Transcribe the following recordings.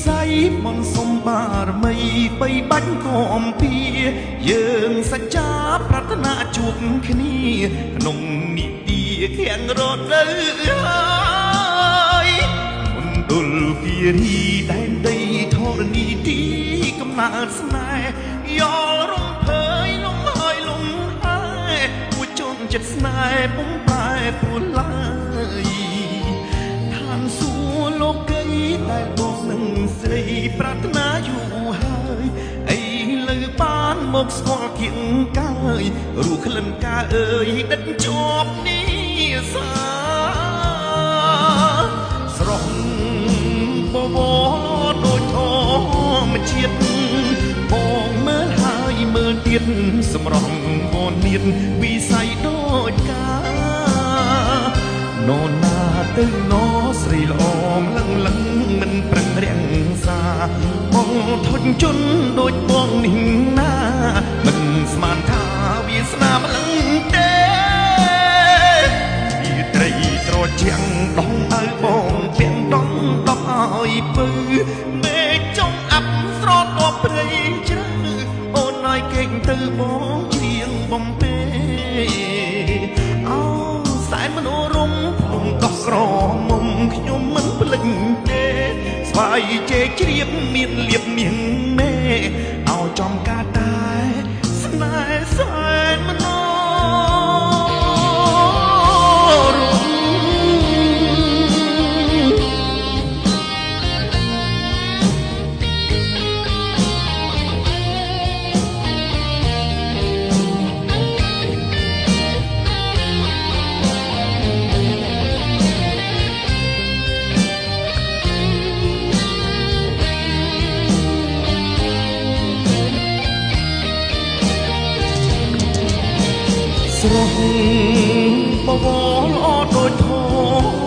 ស័យមន្តសុំបារមីបីបាច់ក៏អំពីយើងសច្ចាប្រាថ្នាជួបគ្នាក្នុងនីតិខាងរត់ទៅហើយមណ្ឌលគិរីដែនដីធរណីទីកំណើតស្នេហ៍យល់រំភើយលំហើយលំហើយមួយជន់ចិត្តស្នេហ៍ពុំប្រែប្រួលឡើយឋានសួគ៌លោកីដែលបងនឹងស្រីប្រាថ្នាយូរហើយអីលើបានមកស្គាល់គៀងកាយរੂក្លិនកាអើយដិតជាប់នេះសាស្រស់បវរដូចធម្មជាតិបងមើលហើយមើលទៀតសម្រស់បននៀតវិស័យដូចកានរណាទៅនរស្រីល្អលឹងលឹងមិនប្រឹងរាំងសាបងធុញជន់ដូចបងនេះណាមិនស្មានថាវាស្នាមលឹងទេវាត្រីត្រជាំងដងឲ្យបងពាំងដងដកឲ្យពើមេចុងអាប់ស្រទប់ព្រៃជ្រៅអូនឲ្យគេងទៅបងជាងបំពេអោសែនមនោរម្យភ្នំដោះក្រមុំខ្ញុំមិនភ្លេចទេស្វាយជែកជ្រាបមានលៀបមានមេឲ្យចំការតែស្នេហ៍សែនមនោស្រស់បវរល្អដូចធ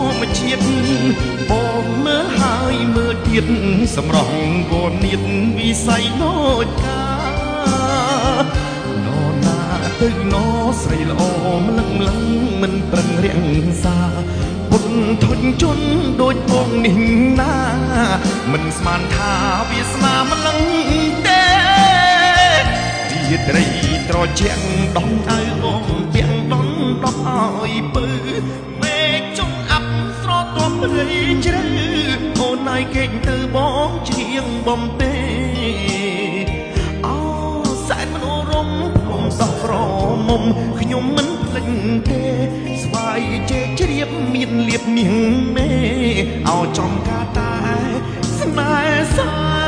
ម្មជាតិបងមើលហើយមើលទៀតសម្រស់វនៀតវិស័យដូចកានរណាទៅនរស្រីល្អម្លឹងម្លឹងមិនប្រឹងរាំងសាពុតធុញជន់ដូចបងនេះណាមិនស្មានថាវាស្នាម្លឹងទេវាត្រីត្រជាក់ដងឲ្យបងពាំងដងដកឲ្យពើមេចុងអាប់ស្រទប់ព្រៃជ្រៅអូនឲ្យគេងទៅបងជាងបំពេអូសែនមនោរម្យខ្ញុំដោះក្រមុំខ្ញុំមិនភ្លេចទេស្វាយជែកជ្រាបមានលៀបនាងមេឲ្យចំការតែស្នេហ៍សា